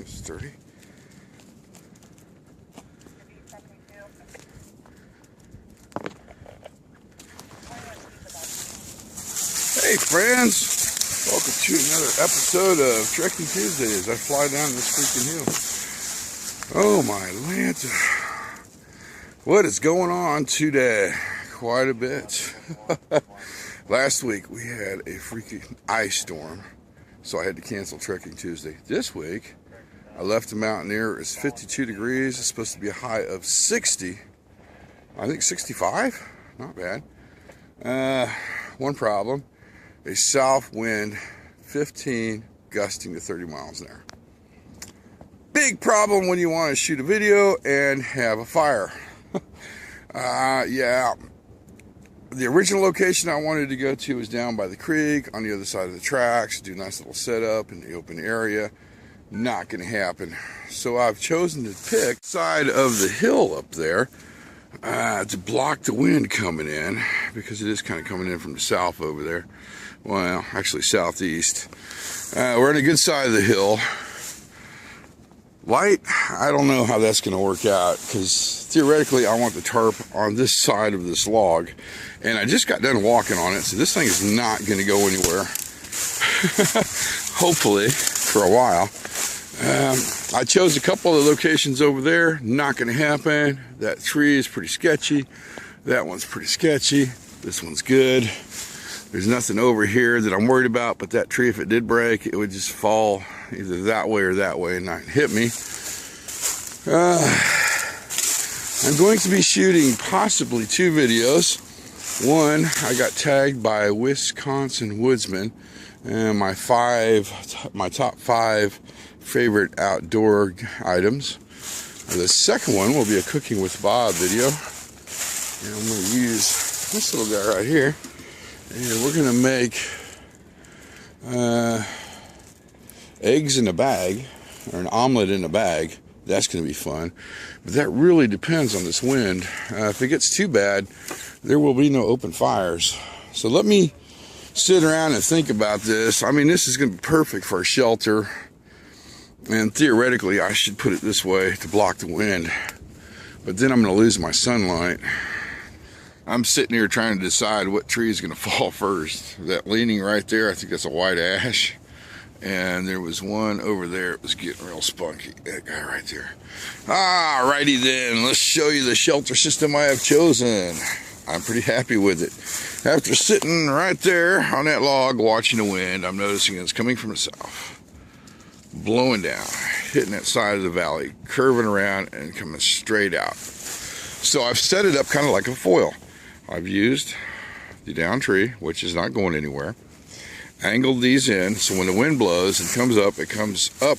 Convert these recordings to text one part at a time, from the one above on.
sturdy. Hey friends, welcome to another episode of Trekking Tuesday as I fly down this freaking hill. Oh my Lanta, what is going on today? Quite a bit. Last week we had a freaking ice storm, so I had to cancel Trekking Tuesday. This week I left the Mountaineer. It's 52 degrees. It's supposed to be a high of 60. I think 65. Not bad. One problem. A south wind, 15, gusting to 30 miles an hour. Big problem when you want to shoot a video and have a fire. Yeah. The original location I wanted to go to was down by the creek on the other side of the tracks. Do a nice little setup in the open area. Not going to happen. So I've chosen to pick the side of the hill up there to block the wind coming in, because it is kind of coming in from the south over there. Well, actually southeast. We're on a good side of the hill. Light, I don't know how that's going to work out, because theoretically I want the tarp on this side of this log, and I just got done walking on it, so this thing is not going to go anywhere. Hopefully, for a while. I chose a couple of locations over there. Not going to happen. That tree is pretty sketchy. That one's pretty sketchy. This one's good. There's nothing over here that I'm worried about, but that tree, if it did break, it would just fall either that way or that way and not hit me. I'm going to be shooting possibly 2 videos. One, I got tagged by a Wisconsin woodsman, and my top 5 favorite outdoor items. The second one will be a Cooking with Bob video, and I'm going to use this little guy right here. And we're going to make eggs in a bag, or an omelet in a bag. That's going to be fun. But that really depends on this wind. If it gets too bad, there will be no open fires. So let me sit around and think about this. I mean, this is going to be perfect for a shelter. And theoretically, I should put it this way to block the wind. But then I'm going to lose my sunlight. I'm sitting here trying to decide what tree is going to fall first. That leaning right there, I think that's a white ash. And there was one over there, it was getting real spunky. That guy right there. Alrighty then, let's show you the shelter system I have chosen. I'm pretty happy with it. After sitting right there on that log watching the wind, I'm noticing it's coming from the south. Blowing down, hitting that side of the valley, curving around and coming straight out. So I've set it up kind of like a foil. I've used the down tree, which is not going anywhere, angled these in, so when the wind blows and comes up, it comes up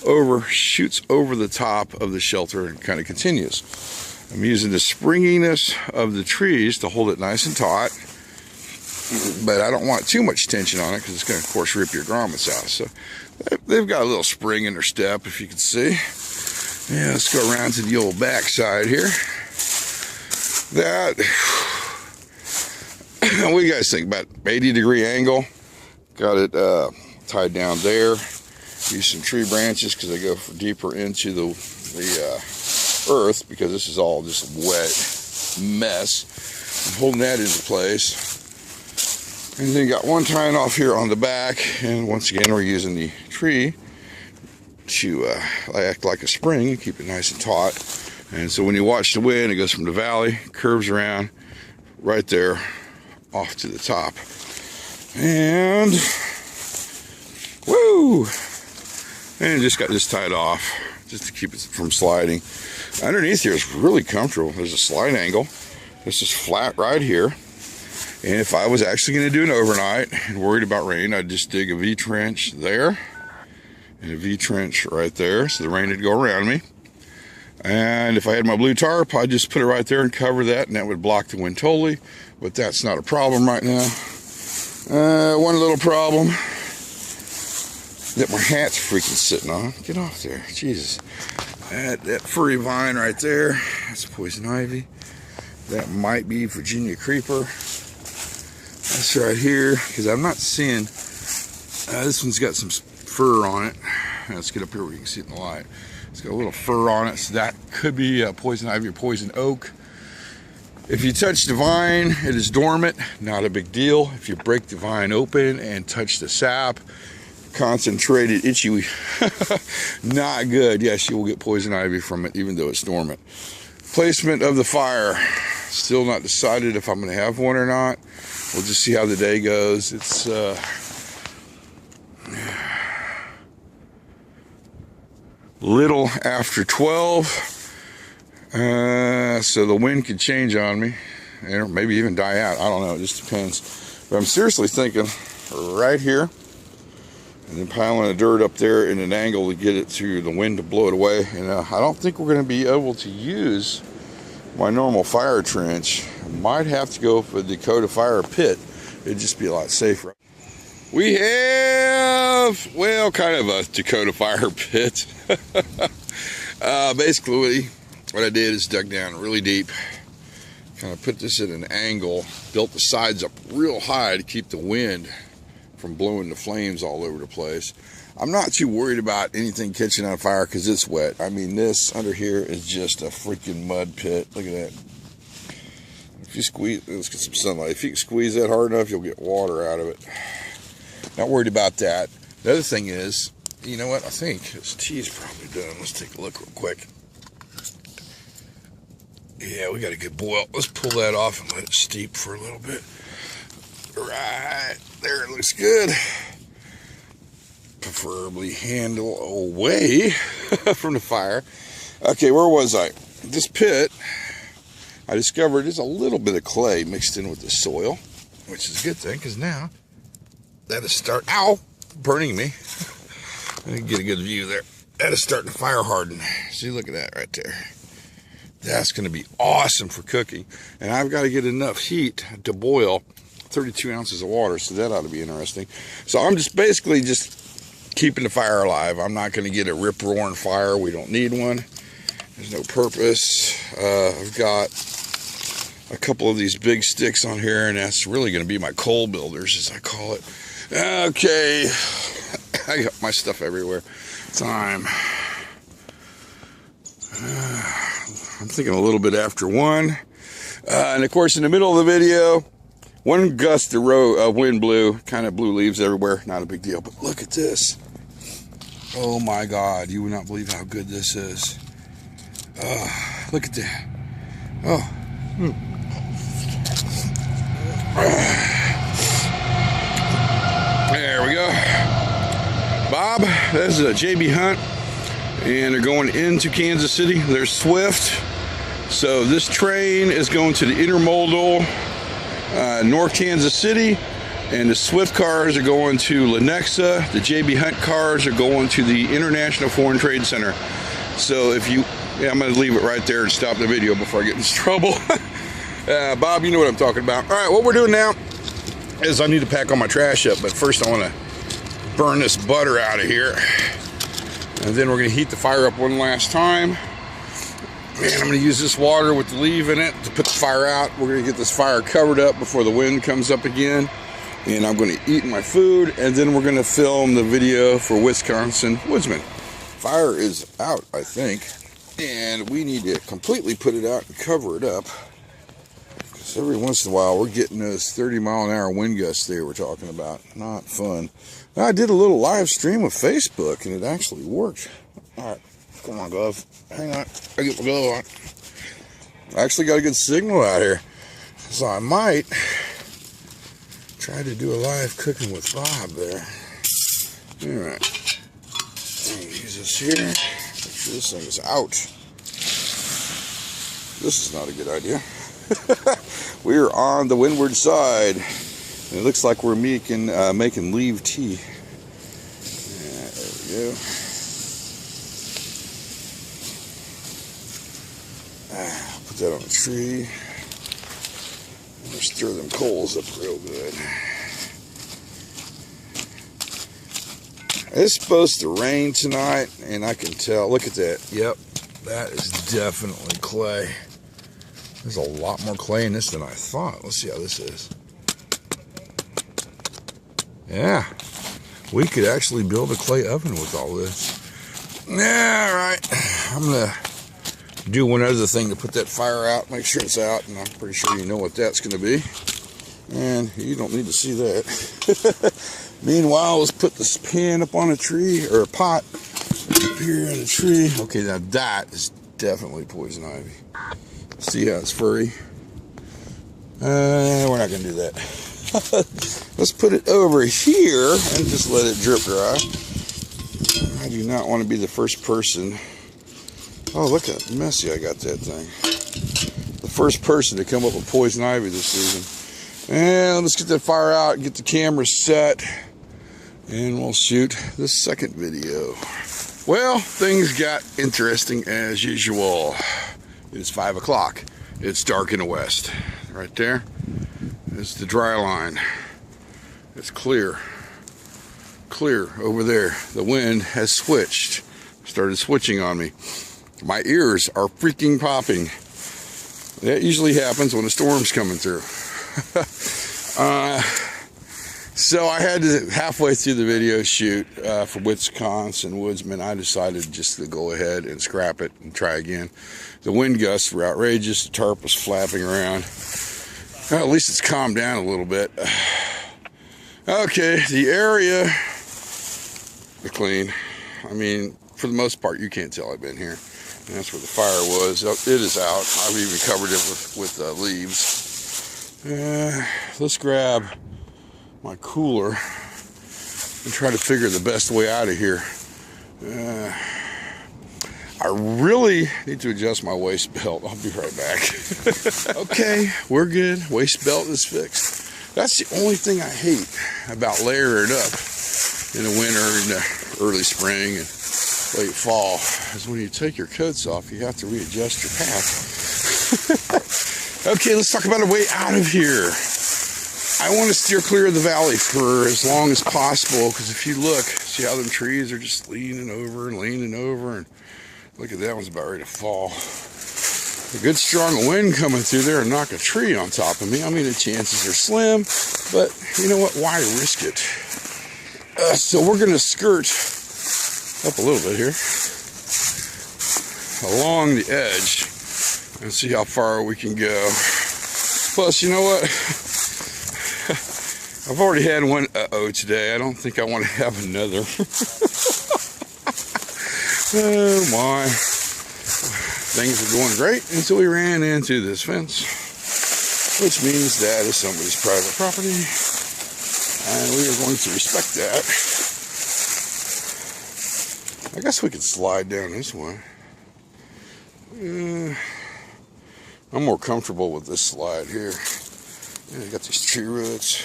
over, shoots over the top of the shelter and kind of continues. I'm using the springiness of the trees to hold it nice and taut, but I don't want too much tension on it because it's going to, of course, rip your grommets out. So they've got a little spring in their step, if you can see. Yeah, let's go around to the old back side here. That, what do you guys think? About 80-degree angle. Got it tied down there. Use some tree branches because they go deeper into the earth, because this is all just a wet mess. I'm holding that into place. And then got one tying off here on the back, and once again we're using the tree to act like a spring and keep it nice and taut. And so when you watch the wind, it goes from the valley, curves around right there off to the top. And woo! And just got this tied off just to keep it from sliding. Underneath here is really comfortable. There's a slide angle. This is flat right here. And if I was actually going to do an overnight and worried about rain, I'd just dig a V-trench there and a V-trench right there, so the rain would go around me. And if I had my blue tarp, I'd just put it right there and cover that, and that would block the wind totally. But that's not a problem right now. One little problem that my hat's freaking sitting on. Get off there, Jesus. That furry vine right there, that's poison ivy. That might be Virginia creeper. That's right here, because I'm not seeing, this one's got some fur on it. Let's get up here where you can see it in the light. It's got a little fur on it, so that could be poison ivy or poison oak. If you touch the vine, it is dormant, not a big deal. If you break the vine open and touch the sap, concentrated itchy, not good. Yes, you will get poison ivy from it, even though it's dormant. Placement of the fire, still not decided if I'm going to have one or not. We'll just see how the day goes. It's little after 12, so the wind could change on me, or maybe even die out. I don't know, it just depends. But I'm seriously thinking right here, and then piling the dirt up there in an angle to get it to the wind to blow it away. And I don't think we're going to be able to use my normal fire trench. I might have to go for the Dakota Fire pit. It'd just be a lot safer. We have, well, kind of a Dakota Fire pit. Basically, what I did is dug down really deep, kind of put this at an angle, built the sides up real high to keep the wind from blowing the flames all over the place. I'm not too worried about anything catching on fire because it's wet. I mean, this under here is just a freaking mud pit. Look at that. If you squeeze, let's get some sunlight. If you can squeeze that hard enough, you'll get water out of it. Not worried about that. The other thing is, you know what? I think this tea is probably done. Let's take a look real quick. Yeah, we got a good boil. Let's pull that off and let it steep for a little bit. Right there, it looks good. Preferably handle away from the fire. Okay, where was I? This pit, I discovered there's a little bit of clay mixed in with the soil, which is a good thing because now that is burning me. I didn't get a good view there. That is starting to fire harden. See, look at that right there. That's going to be awesome for cooking. And I've got to get enough heat to boil 32 ounces of water, so that ought to be interesting. So I'm just basically keeping the fire alive. I'm not going to get a rip-roaring fire. We don't need one. There's no purpose. I've got a couple of these big sticks on here, and that's really going to be my coal builders, as I call it. Okay. I got my stuff everywhere. Time. I'm thinking a little bit after 1. And of course, in the middle of the video, one gust of wind blew, kind of blew leaves everywhere. Not a big deal, but look at this. Oh my God, you would not believe how good this is. Look at that. Oh. There we go. Bob, this is a JB Hunt, and they're going into Kansas City. There's Swift. So this train is going to the intermodal North Kansas City, and the Swift cars are going to Lenexa. The JB Hunt cars are going to the International Foreign Trade Center. So if you, I'm going to leave it right there and stop the video before I get in trouble. Bob, you know what I'm talking about. All right, what we're doing now is I need to pack all my trash up, but first I want to burn this butter out of here. And then we're going to heat the fire up one last time. And I'm going to use this water with the leaf in it to put the fire out. We're going to get this fire covered up before the wind comes up again. And I'm going to eat my food, and then we're going to film the video for Wisconsin Woodsman. Fire is out, I think. And we need to completely put it out and cover it up. Because every once in a while, we're getting those 30-mile-an-hour wind gusts they were talking about. Not fun. Now, I did a little live stream with Facebook, and it actually worked. All right. Come on, glove. Hang on. I get my glove on. I actually got a good signal out here. So I might try to do a live cooking with Bob there. Alright. Use this here. Make sure this thing is out. This is not a good idea. We are on the windward side. And it looks like we're making leaf tea. There we go. Put that on a tree. Just stir them coals up real good. It's supposed to rain tonight, and I can tell. Look at that. Yep, that is definitely clay. There's a lot more clay in this than I thought. Let's see how this is. Yeah, we could actually build a clay oven with all this. Yeah, all right. I'm gonna do one other thing to put that fire out, make sure it's out, and I'm pretty sure you know what that's gonna be. And you don't need to see that. Meanwhile, let's put this pan up on a tree, or a pot up here on a tree. Okay, now that is definitely poison ivy. See how it's furry? We're not gonna do that. Let's put it over here and just let it drip dry. I do not want to be the first person. Oh, look how messy I got that thing. The first person to come up with poison ivy this season. And let's get that fire out, get the camera set, and we'll shoot the second video. Well, things got interesting as usual. It's 5 o'clock. It's dark in the west. Right there is the dry line. It's clear. Clear over there. The wind has switched. Started switching on me. My ears are freaking popping. That usually happens when a storm's coming through. So I had to, halfway through the video shoot for Wisconsin Woodsman, I decided just to go ahead and scrap it and try again. The wind gusts were outrageous. The tarp was flapping around. Well, at least it's calmed down a little bit. Okay, the area is clean. I mean, for the most part, you can't tell I've been here. And that's where the fire was. It is out. I've even covered it with leaves. Let's grab my cooler and try to figure the best way out of here. I really need to adjust my waist belt. I'll be right back. Okay, we're good. Waist belt is fixed. That's the only thing I hate about layering up in the winter and the early spring and late fall, is when you take your coats off, you have to readjust your pack. Okay, let's talk about a way out of here. I want to steer clear of the valley for as long as possible, because if you look, see how them trees are just leaning over, and look at that one's about ready to fall. A good strong wind coming through there and knock a tree on top of me. I mean, the chances are slim, but you know what? Why risk it? So we're going to skirt up a little bit here along the edge and see how far we can go. Plus, you know what? I've already had one uh-oh today. I don't think I want to have another. Oh my. Things were going great until we ran into this fence, which means that is somebody's private property, and we are going to respect that. I guess we could slide down this way. I'm more comfortable with this slide here. Yeah, I got these tree roots.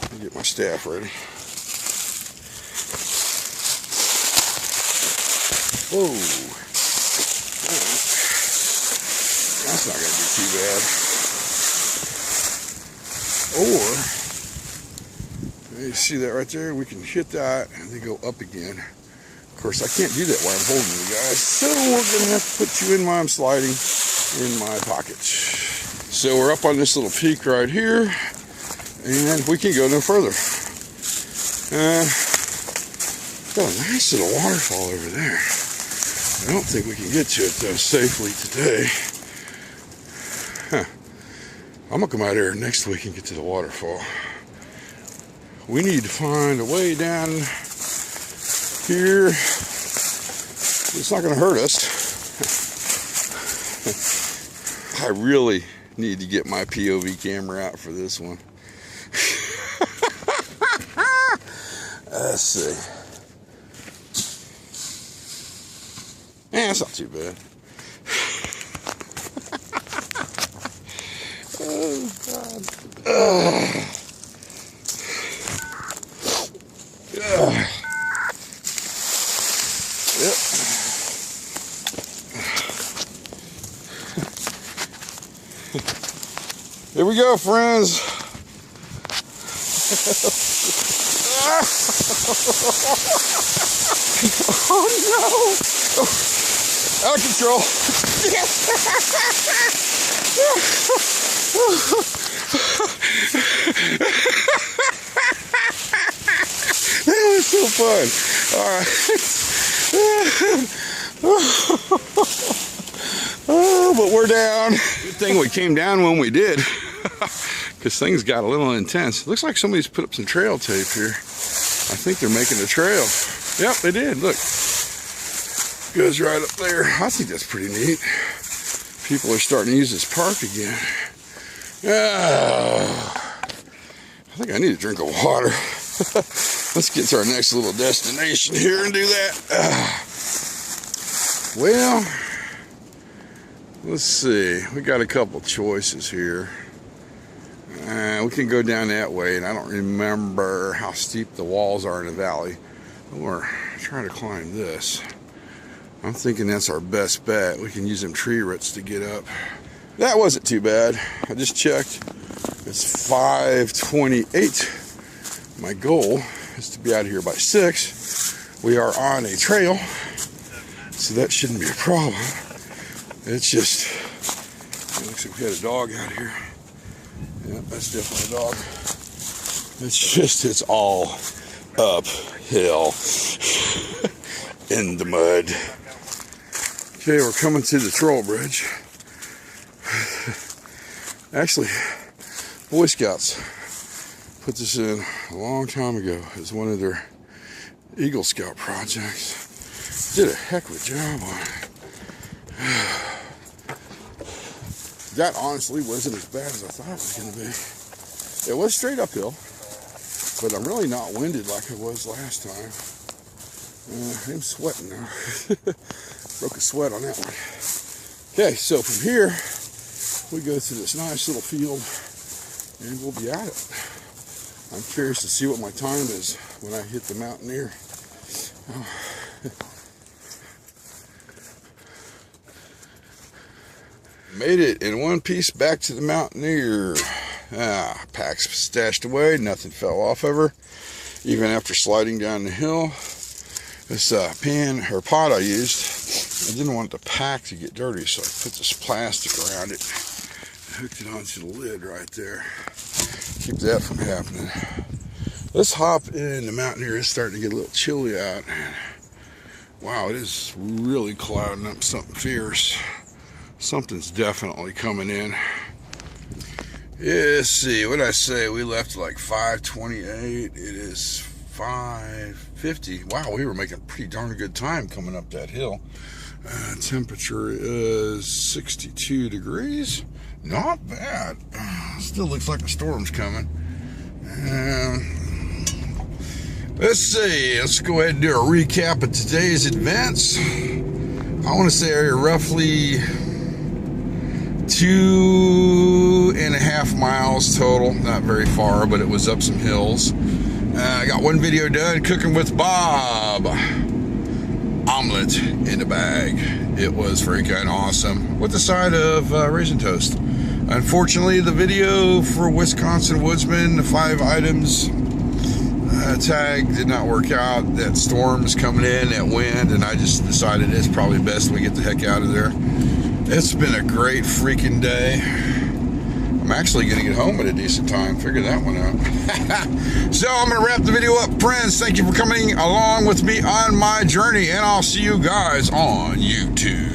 Let me get my staff ready. Whoa. That's not going to be too bad. Or, you see that right there? We can hit that and then go up again. Of course, I can't do that while I'm holding you guys. So we're going to have to put you in while I'm sliding in my pocket. So we're up on this little peak right here, and we can go no further. Got a nice little waterfall over there. I don't think we can get to it though safely today. I'm gonna come out here next week and get to the waterfall. We need to find a way down here. It's not gonna hurt us. I really need to get my POV camera out for this one. Let's see. That's not too bad. Oh, God. Yep. Here we go, friends. Oh, no. Out of control. That was so so fun. All right. Oh, but we're down. Good thing we came down when we did, because things got a little intense. Looks like somebody's put up some trail tape here. I think they're making a trail. Yep, they did. Look, goes right up there. I think that's pretty neat. People are starting to use this park again. I think I need a drink of water. Let's get to our next little destination here and do that. Well, let's see. We got a couple choices here. We can go down that way, and I don't remember how steep the walls are in the valley. Or try to climb this. I'm thinking that's our best bet. We can use them tree roots to get up. That wasn't too bad. I just checked. It's 5:28. My goal is to be out of here by 6. We are on a trail, so that shouldn't be a problem. It's just, it looks like we had a dog out here. Yeah, that's definitely a dog. It's just, it's all uphill in the mud. Okay, we're coming to the troll bridge. Actually, Boy Scouts put this in a long time ago as one of their Eagle Scout projects. Did a heck of a job on it. That honestly wasn't as bad as I thought it was going to be. It was straight uphill, but I'm really not winded like I was last time. I'm sweating now. Broke a sweat on that one. Okay, so from here, we go to this nice little field, and we'll be at it. I'm curious to see what my time is when I hit the Mountaineer. Made it in one piece back to the Mountaineer. Packs stashed away, nothing fell off of her, even after sliding down the hill. This pan or pot I used, I didn't want the pack to get dirty, so I put this plastic around it, hooked it onto the lid right there. Keep that from happening. Let's hop in. The Mountaineer is starting to get a little chilly out. Wow, it is really clouding up something fierce. Something's definitely coming in. Yeah, let's see, what did I say? We left like 5:28. It is 5:50. Wow, we were making pretty darn good time coming up that hill. Temperature is 62 degrees. Not bad. Still looks like a storm's coming. Let's see. Let's go ahead and do a recap of today's events. I want to say roughly 2.5 miles total. Not very far, but it was up some hills. I got one video done, cooking with Bob. Omelet in a bag. It was freaking awesome, with the side of raisin toast. Unfortunately, the video for Wisconsin Woodsman, the 5 items tag, did not work out. That storm is coming in, that wind, and I just decided it's probably best we get the heck out of there. It's been a great freaking day. I'm actually going to get home at a decent time. Figure that one out. So I'm going to wrap the video up, friends. Thank you for coming along with me on my journey, and I'll see you guys on YouTube.